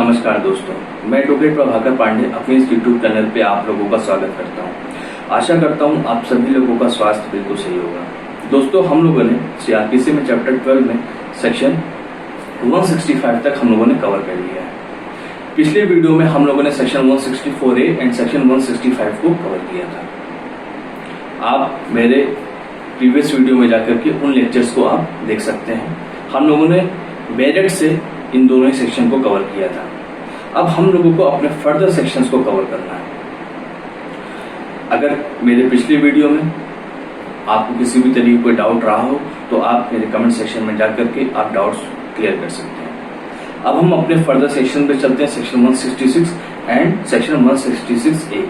नमस्कार दोस्तों, मैं एडवोकेट प्रभाकर पांडे अपने इस यूट्यूब चैनल पे आप लोगों का स्वागत करता हूं। आशा करता हूं आप सभी लोगों का स्वास्थ्य बिल्कुल सही होगा। दोस्तों, हम लोगों ने सीआरपीसी में चैप्टर 12 में सेक्शन 165 तक हम लोगों ने कवर कर लिया है। पिछले वीडियो में हम लोगों ने सेक्शन 164A एंड सेक्शन 165 को कवर किया था। आप मेरे प्रीवियस वीडियो में जाकर के उन लेक्चर्स को आप देख सकते हैं। हम लोगों ने डायरेक्ट से इन दोनों ही सेक्शन को कवर किया था। अब हम लोगों को अपने फर्दर सेक्शंस को कवर करना है। अगर मेरे पिछले वीडियो में आपको किसी भी तरीके कोई डाउट रहा हो तो आप मेरे कमेंट सेक्शन में जाकर के आप डाउट्स क्लियर कर सकते हैं। अब हम अपने फर्दर सेक्शन पे चलते हैं, सेक्शन 166 एंड सेक्शन 166A।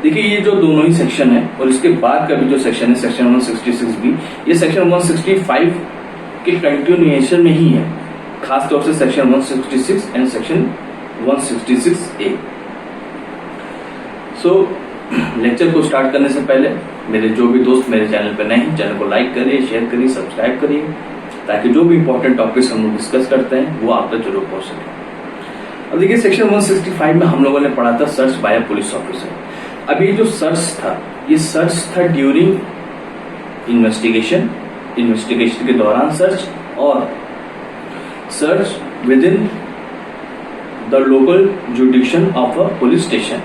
देखिए, ये जो दोनों ही सेक्शन है और इसके बाद का भी जो सेक्शन है सेक्शन 166B, ये सेक्शन 165 के कंटिन्यूएशन में ही है, खास तौर से section 166 and section 166A। Lecture को स्टार्ट करने से पहले मेरे जो भी दोस्त मेरे चैनल पर नए हैं, चैनल को लाइक करिए, शेयर करिए, सब्सक्राइब करिए, ताकि जो भी इंपॉर्टेंट टॉपिक्स हम लोग डिस्कस करते हैं वो आप तक जरूर पहुंच सके। अब देखिए, सेक्शन 165 में हम लोगों ने पढ़ा था सर्च बाय पुलिस ऑफिसर। अब ये जो सर्च था, ये सर्च था ड्यूरिंग इन्वेस्टिगेशन के दौरान सर्च, और search with in the local जुडिक्शन of a police station.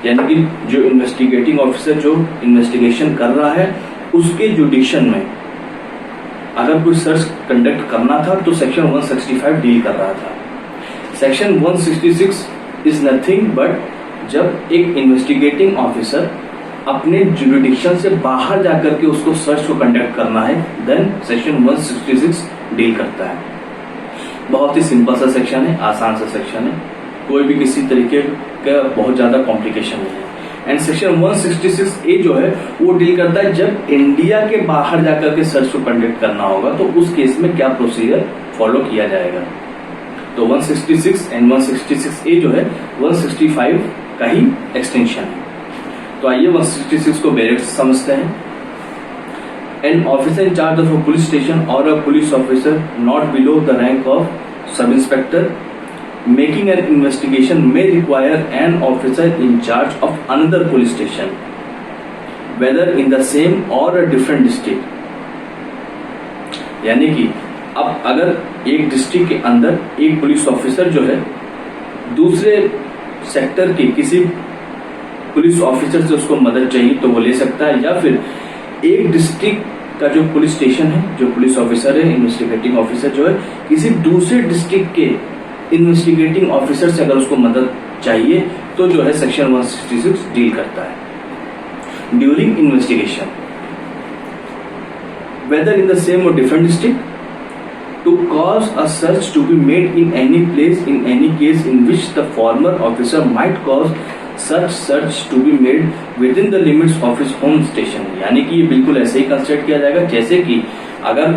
यानी कि जो इन्वेस्टिगेटिंग ऑफिसर जो इन्वेस्टिगेशन कर रहा है उसके जुडिक्शन में अगर कोई सर्च कंडक्ट करना था तो सेक्शन 165 डील कर रहा था। सेक्शन 166 इज नथिंग बट जब एक इन्वेस्टिगेटिंग ऑफिसर अपने जुडिक्शन से बाहर जाकर के उसको सर्च को कंडक्ट करना है, देन सेक्शन 166 डील करता है। बहुत ही सिंपल सा सेक्शन है, आसान सा सेक्शन है, कोई भी किसी तरीके का बहुत ज्यादा कॉम्प्लिकेशन नहीं है। एंड सेक्शन 166A जो है वो डील करता है जब इंडिया के बाहर जाकर के सर्च को कंडक्ट करना होगा तो उस केस में क्या प्रोसीजर फॉलो किया जाएगा। तो 166 एंड 166A जो है 165 का ही एक्सटेंशन है। तो आइए 166 को डायरेक्ट समझते हैं। An officer in charge of a police station or a police officer not below the rank of sub-inspector making an investigation may require an officer in charge of another police station, whether in the same or a different district। यानी कि अब अगर एक district के अंदर एक police officer जो है दूसरे सेक्टर के किसी पुलिस ऑफिसर से उसको मदद चाहिए तो वो ले सकता है, या फिर एक डिस्ट्रिक्ट का जो पुलिस स्टेशन है, जो पुलिस ऑफिसर है, इन्वेस्टिगेटिंग ऑफिसर जो है, किसी दूसरे डिस्ट्रिक्ट के इन्वेस्टिगेटिंग ऑफिसर से अगर उसको मदद चाहिए तो जो है सेक्शन 166 डील करता है। During investigation whether in the same और different district to cause a search to be made in any place in any case in which the former officer might cause such search to be made within the limits of his home station। यानी कि ये बिल्कुल ऐसे ही consider किया जाएगा जैसे कि अगर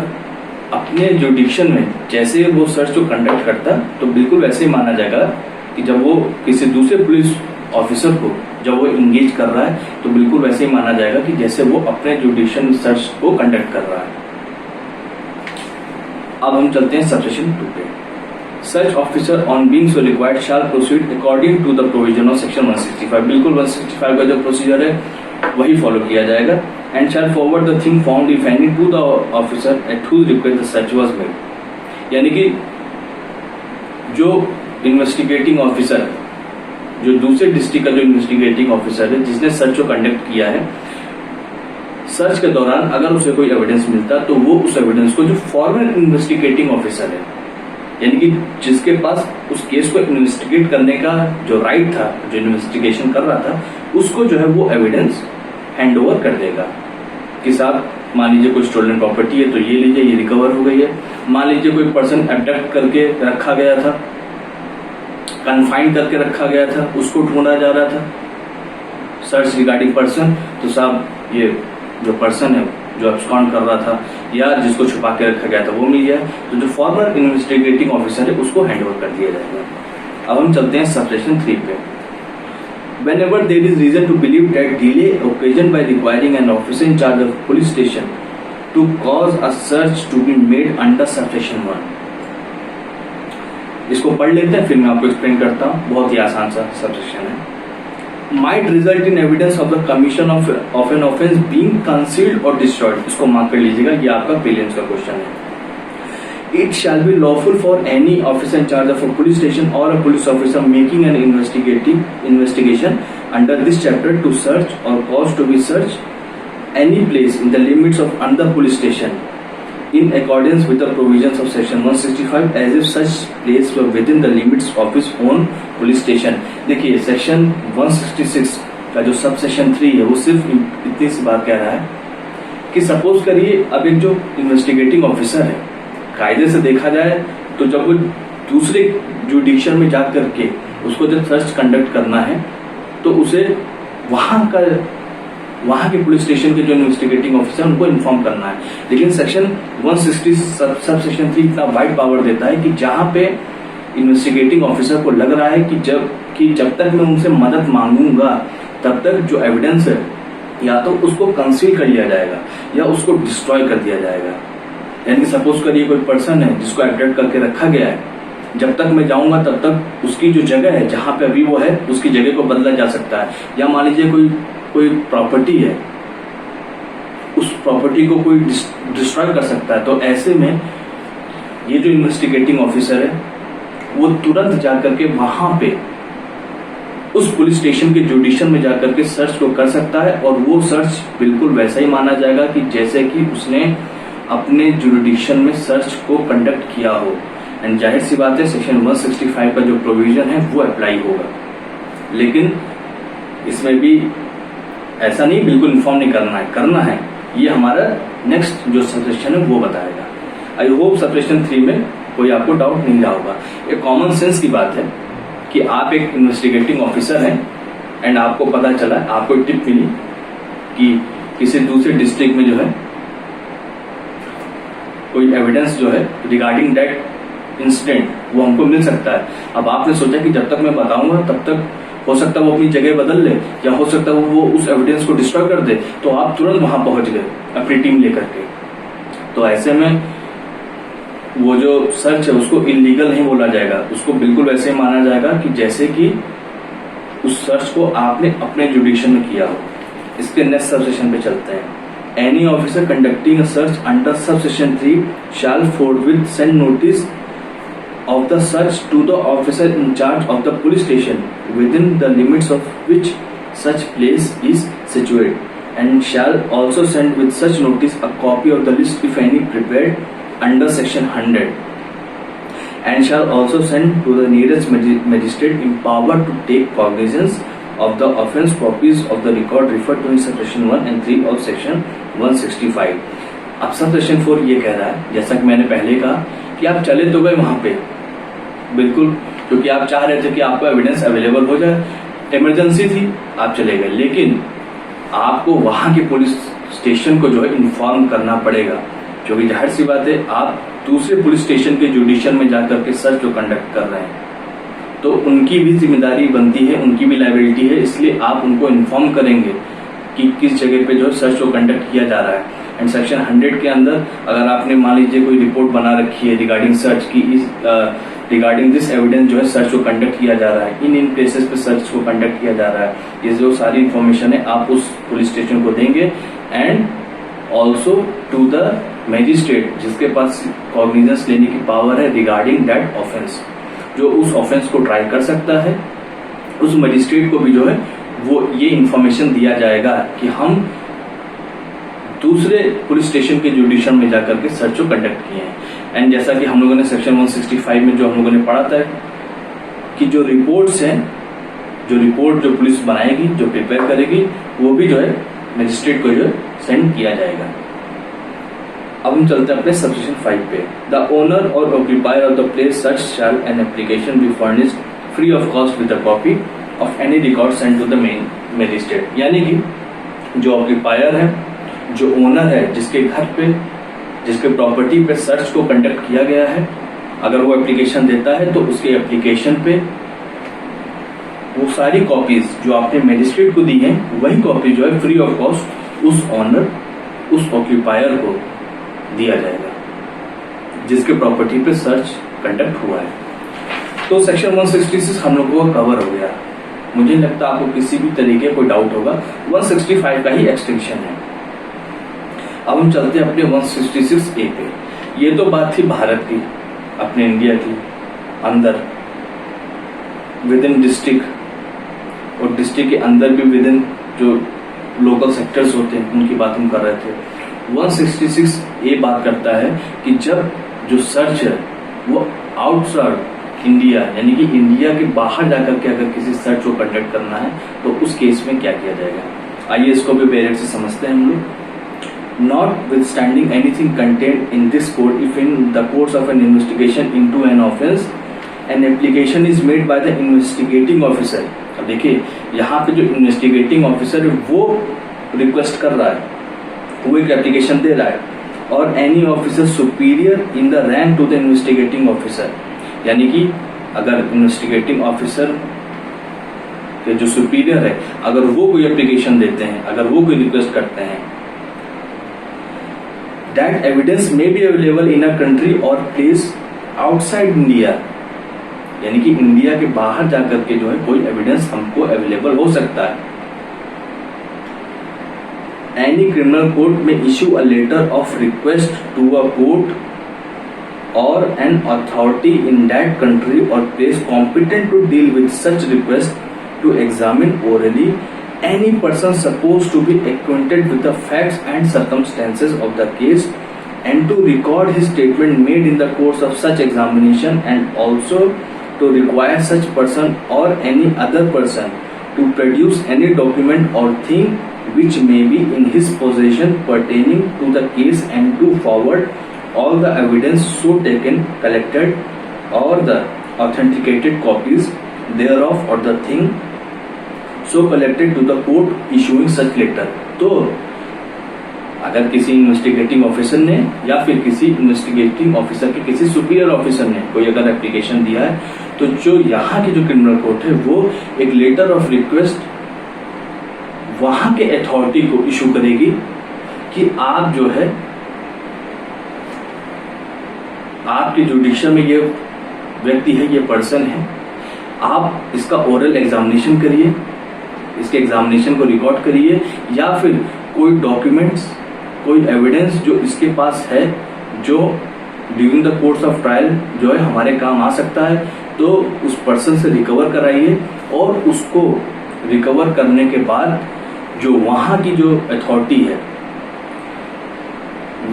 अपने जुडिक्शन में जैसे वो सर्च को कंडक्ट करता तो बिल्कुल वैसे ही माना जाएगा कि जब वो किसी दूसरे पुलिस ऑफिसर को जब वो इंगेज कर रहा है तो बिल्कुल वैसे ही माना जाएगा कि जैसे वो अपने जुडिक्शन सर्च को कंडक्ट कर रहा है। अब हम चलते हैं सबसेक्शन 2 पे। Such officer on being so required shall proceed according to the provision of section 165। बिल्कुल 165 का जो प्रोसीजर है वही फॉलो किया जाएगा। And shall forward the thing found if any to the officer at whose request the search was made। यानी कि जो इन्वेस्टिगेटिंग ऑफिसर, जो दूसरे डिस्ट्रिक्ट का जो इन्वेस्टिगेटिंग ऑफिसर है जिसने सर्च को कंडक्ट किया है, सर्च के दौरान अगर उसे कोई एविडेंस मिलता तो वो उस एविडेंस को जो फॉर्मर इन्वेस्टिगेटिंग ऑफिसर है, यानी कि जिसके पास उस केस को इन्वेस्टिगेट करने का जो राइट था, जो इन्वेस्टिगेशन कर रहा था, उसको जो है वो एविडेंस हैंड ओवर कर देगा कि साहब मान लीजिए कोई स्टोलन प्रॉपर्टी है तो ये लीजिए, ये रिकवर हो गई है। मान लीजिए कोई पर्सन एब्डक्ट करके रखा गया था, कन्फाइन करके रखा गया था, उसको ढूंढा जा रहा था, सर्च रिगार्डिंग पर्सन, तो साहब ये जो पर्सन है जो अब्सकॉन्ड कर रहा था या जिसको छुपा के रखा गया था वो मिल गया, तो जो फॉर्मर इन्वेस्टिगेटिंग ऑफिसर है उसको हैंड ओवर कर दिया जाएगा। अब हम चलते हैं सबसेक्शन 3 पे। Whenever there is reason to believe that delay occasioned by requiring an officer in charge of police station to cause a search to be made under subsection 1। इसको पढ़ लेते हैं, फिर मैं आपको एक्सप्लेन करता हूँ। बहुत ही आसान सा सबसेक्शन है। Might result in evidence of the commission of an offence being concealed or destroyed। इसको मार्क कर लीजिएगा, ये आपका प्रीलिम्स का क्वेश्चन है। It shall be lawful for any officer in charge of a police station or a police officer making an investigation under this chapter to search or cause to be searched any place in the limits of another police station in accordance with the provisions of section 165 as if such place were within the limits of his own police station। देखिए section 166 का जो sub section 3 है वो सिर्फ इतनी सी बात कह रहा है कि सपोज करिए अब एक जो इन्वेस्टिगेटिंग ऑफिसर है, कायदे से देखा जाए तो जब वो दूसरे जुडिक्शन में जा करके उसको जब सर्च कंडक्ट करना है तो उसे वहां के पुलिस स्टेशन के जो इन्वेस्टिगेटिंग ऑफिसर उनको इन्फॉर्म करना है। लेकिन सेक्शन 160 सब सेक्शन 3 इतना वाइड पावर देता है कि जहां पे इन्वेस्टिगेटिंग ऑफिसर को लग रहा है कि जब तक मैं उनसे मदद मांगूंगा तब तक जो एविडेंस है या तो उसको कंसील कर लिया जाएगा या उसको डिस्ट्रॉय कर दिया जाएगा। यानी कि सपोज करिए कोई पर्सन है जिसको एब्डक्ट करके रखा गया है, जब तक मैं जाऊंगा तब तक उसकी जो जगह है जहां पे अभी वो है उसकी जगह को बदला जा सकता है। या मान लीजिए कोई प्रॉपर्टी है, उस प्रॉपर्टी को कोई डिस्ट्रॉय कर सकता है। तो ऐसे में ये जो इन्वेस्टिगेटिंग ऑफिसर है वो तुरंत जाकर के वहां पे उस पुलिस स्टेशन के जुडिशन में जाकर के सर्च को कर सकता है और वो सर्च बिल्कुल वैसा ही माना जाएगा कि जैसे कि उसने अपने जुडिशन में सर्च को कंडक्ट किया हो। एंड जाहिर सी बात है सेक्शन 165 का जो प्रोविजन है वो अप्लाई होगा। लेकिन इसमें भी ऐसा नहीं बिल्कुल इन्फॉर्म नहीं करना है, ये हमारा नेक्स्ट जो सबसेक्शन है वो बताएगा। आई होप सबसेक्शन 3 में कोई आपको डाउट नहीं रहा होगा। एक कॉमन सेंस की बात है कि आप एक इन्वेस्टिगेटिंग ऑफिसर हैं एंड आपको पता चला, आपको टिप मिली कि किसी दूसरे डिस्ट्रिक्ट में जो है कोई एविडेंस जो है रिगार्डिंग दैट इंसिडेंट वो हमको मिल सकता है। अब आपने सोचा कि जब तक मैं बताऊंगा तब तक हो सकता है वो अपनी जगह बदल ले या हो सकता है वो उस एविडेंस को डिस्ट्रॉय कर दे, तो आप तुरंत वहां पहुंच गए अपनी टीम लेकर के। तो ऐसे में वो जो सर्च है उसको इलीगल नहीं बोला जाएगा, उसको बिल्कुल वैसे ही माना जाएगा कि जैसे कि उस सर्च को आपने अपने जुडिशन में किया हो। इसके नेक्स्ट सबसेक्शन पे चलते हैं। Any officer conducting a search under subsection 3 shall forthwith send notice of the search to the officer in charge of the police station within the limits of which such place is situated and shall also send with such notice a copy of the list if any prepared under section 100 and shall also send to the nearest magistrate empowered to take cognizance of the offence copies of the record referred to in section 1 and 3 of section 165। अब subsection 4 ये कह रहा है, जैसा कि मैंने पहले कहा कि आप चले तो गए वहां पे बिल्कुल, क्योंकि आप चाह रहे थे कि आपको एविडेंस अवेलेबल हो जाए, इमरजेंसी थी, आप चले गए। लेकिन आपको वहां के पुलिस स्टेशन को जो है इन्फॉर्म करना पड़ेगा, क्योंकि जाहिर सी बात है आप दूसरे पुलिस स्टेशन के जुडिशन में जाकर के सर्च को कंडक्ट कर रहे हैं, तो उनकी भी जिम्मेदारी बनती है, उनकी भी लायबिलिटी है। इसलिए आप उनको इन्फॉर्म करेंगे कि किस जगह पे जो है सर्च को कंडक्ट किया जा रहा है। एंड सेक्शन 100 के अंदर अगर आपने मान लीजिए कोई रिपोर्ट बना रखी है रिगार्डिंग सर्च की, रिगार्डिंग दिस एविडेंस जो है सर्च को कंडक्ट किया जा रहा है, इन प्लेसेस पे सर्च को कंडक्ट किया जा रहा है, ये जो सारी इंफॉर्मेशन है आप उस पुलिस स्टेशन को देंगे and also to the magistrate जिसके पास कॉग्निजेंस लेने की पावर है रिगार्डिंग दैट ऑफेंस, जो उस ऑफेंस को ट्राई कर सकता है। उस मैजिस्ट्रेट को भी जो है वो ये इंफॉर्मेशन दिया जाएगा कि हम दूसरे पुलिस स्टेशन के जुडिशन में जाकर के सर्च को कंडक्ट किए हैं। एंड जैसा कि हम लोगों ने सेक्शन 165 में जो हम लोगों ने पढ़ा था कि जो रिपोर्ट्स हैं, जो रिपोर्ट जो पुलिस बनाएगी, जो प्रिपेयर करेगी, वो भी जो है मजिस्ट्रेट को जो है सेंड किया जाएगा। अब हम चलते हैं अपने सबसेक्शन 5 पे। द ओनर और occupier of the place search shall an application be furnished free of cost with a copy of any record send to the main magistrate. यानी कि जो ऑक्यूपायर है, जो ओनर है, जिसके घर पे, जिसके प्रॉपर्टी पे सर्च को कंडक्ट किया गया है, अगर वो एप्लीकेशन देता है तो उसके एप्लीकेशन पे वो सारी कॉपीज जो आपने मजिस्ट्रेट को दी हैं, वही कॉपी जो है फ्री ऑफ कॉस्ट उस ओनर, उस ऑक्यूपायर को दिया जाएगा जिसके प्रॉपर्टी पे सर्च कंडक्ट हुआ है। तो सेक्शन 166 हम लोगों को कवर हो गया। मुझे नहीं लगता आपको किसी भी तरीके कोई डाउट होगा। 165 का ही एक्सटेंशन है। अब हम चलते हैं अपने 166A पे। ये तो बात थी भारत की, अपने इंडिया की अंदर विद इन डिस्ट्रिक्ट, और डिस्ट्रिक्ट के अंदर भी विद इन जो लोकल सेक्टर्स होते हैं उनकी बात हम कर रहे थे। 166A बात करता है कि जब जो सर्च है वो आउटसाइड इंडिया, यानी कि इंडिया के बाहर जाकर के अगर किसी सर्च को कंडक्ट करना है तो उस केस में क्या किया जाएगा। आइए इसको भी पेरेंट से समझते हैं हम लोग। Notwithstanding anything contained in this code, if in the course of an investigation into an offence, an application is made by the investigating officer। अब देखिए यहाँ पे जो इन्वेस्टिगेटिंग ऑफिसर है वो रिक्वेस्ट कर रहा है, वो एक एप्लीकेशन दे रहा है, और any officer superior in the rank to the investigating officer, यानी कि अगर इन्वेस्टिगेटिंग ऑफिसर के जो सुपीरियर है अगर वो कोई एप्लीकेशन देते हैं, अगर वो कोई रिक्वेस्ट करते हैं, that evidence may be available in a country or place outside India, यानी कि इंडिया के बाहर जाकर के जो है कोई एविडेंस हमको अवेलेबल हो सकता है। Any criminal court may issue a letter of request to a court or an authority in that country or place competent to deal with such request to examine orally any person supposed to be acquainted with the facts and circumstances of the case and to record his statement made in the course of such examination, and also to require such person or any other person to produce any document or thing which may be in his possession pertaining to the case, and to forward all the evidence so taken, collected, or the authenticated copies thereof or the thing so collected to the court issuing such letter। तो अगर किसी investigating officer ने या फिर किसी investigating officer के किसी superior officer ने कोई अगर एप्लीकेशन दिया है तो जो यहाँ की जो क्रिमिनल कोर्ट है वो एक लेटर ऑफ रिक्वेस्ट वहां के अथॉरिटी को इशू करेगी कि आप जो है आपके जुडिक्शन में ये व्यक्ति है, ये पर्सन है, आप इसका ओरल एग्जामिनेशन करिए, इसके एग्जामिनेशन को रिकॉर्ड करिए, या फिर कोई डॉक्यूमेंट्स, कोई एविडेंस जो इसके पास है जो during the course of trial जो है हमारे काम आ सकता है, तो उस पर्सन से रिकवर कराइए, और उसको रिकवर करने के बाद जो वहां की जो अथॉरिटी है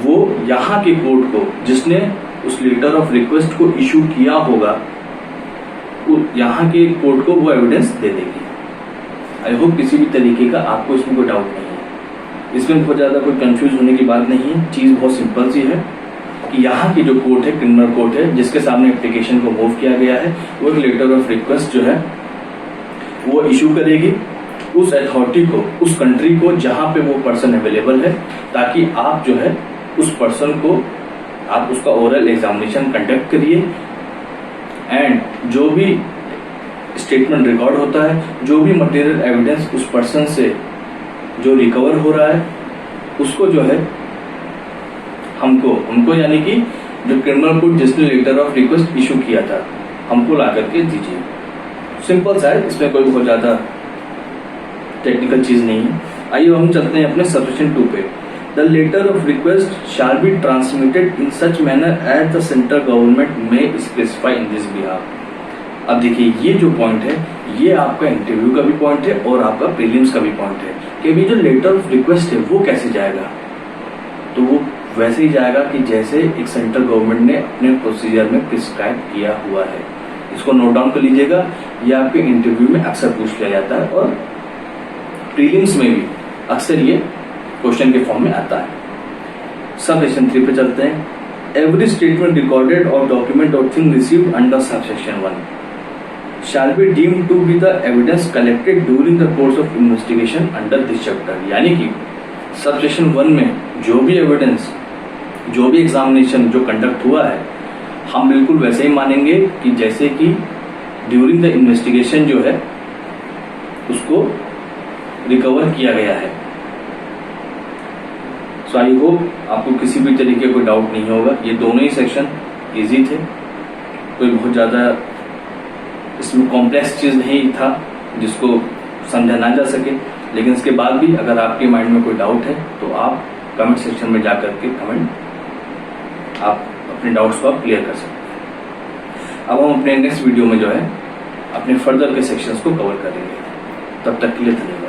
वो यहाँ के कोर्ट को, जिसने उस लेटर ऑफ रिक्वेस्ट को इशू किया होगा, यहाँ के कोर्ट को वो एविडेंस दे देगी। आई होप किसी भी तरीके का आपको इसमें कोई डाउट नहीं है, इसमें बहुत ज्यादा कोई कंफ्यूज होने की बात नहीं है। चीज बहुत सिंपल सी है कि यहाँ की जो कोर्ट है, क्रिमिनल कोर्ट है, जिसके सामने एप्लीकेशन को मूव किया गया है, वो एक लेटर ऑफ रिक्वेस्ट जो है वो इशू करेगी उस अथॉरिटी को, उस कंट्री को जहां पे वो पर्सन अवेलेबल है, ताकि आप जो है उस पर्सन को आप उसका ओरल एग्जामिनेशन कंडक्ट करिए, एंड जो भी स्टेटमेंट रिकॉर्ड होता है, जो भी मटेरियल एविडेंस उस पर्सन से जो रिकवर हो रहा है, उसको जो है हमको यानी कि जो क्रिमिनल कोर्ट जिसने लेटर ऑफ रिक्वेस्ट इशू किया था हमको ला करके दीजिए। सिंपल सा है, इसमें कोई बहुत ज्यादा टेक्निकल चीज नहीं है। आइए हम चलते हैं अपने सबसेक्शन 2 पे। The letter of request shall be transmitted in such manner as the central government में स्पेसिफाई इन दिस बिहाफ। अब देखिए ये जो पॉइंट है ये आपका इंटरव्यू का भी पॉइंट है और आपका प्रीलिम्स का भी पॉइंट है कि अभी जो लेटर ऑफ रिक्वेस्ट है वो कैसे जाएगा। तो वो वैसे ही जाएगा कि जैसे एक सेंट्रल गवर्नमेंट ने अपने प्रोसीजर में प्रिस्क्राइब किया हुआ है। इसको नोट डाउन कर लीजिएगा, ये आपके इंटरव्यू में अक्सर पूछ लिया जाता है और प्रीलिम्स में भी अक्सर ये क्वेश्चन के फॉर्म में आता है। सब सेक्शन 3 पे चलते हैं। एवरी स्टेटमेंट रिकॉर्डेड और डॉक्यूमेंट और thing received under sub section 1 shall be deemed to be the evidence collected during the course of investigation under this chapter. यानी कि सब सेक्शन 1 में जो भी एविडेंस, जो भी एग्जामिनेशन जो कंडक्ट हुआ है, हम बिल्कुल वैसे ही मानेंगे कि जैसे कि ड्यूरिंग द इन्वेस्टिगेशन जो है उसको रिकवर किया गया है। सो आई होप आपको किसी भी तरीके कोई डाउट नहीं होगा। ये दोनों ही सेक्शन इजी थे, कोई बहुत ज़्यादा इसमें कॉम्प्लेक्स चीज नहीं था जिसको समझा ना जा सके, लेकिन इसके बाद भी अगर आपके माइंड में कोई डाउट है तो आप कमेंट सेक्शन में जाकर के कमेंट आप अपने डाउट्स को आप क्लियर कर सकते हैं। अब हम अपने नेक्स्ट वीडियो में जो है अपने फर्दर के सेक्शंस को कवर करेंगे। तब तक के लिए धन्यवाद।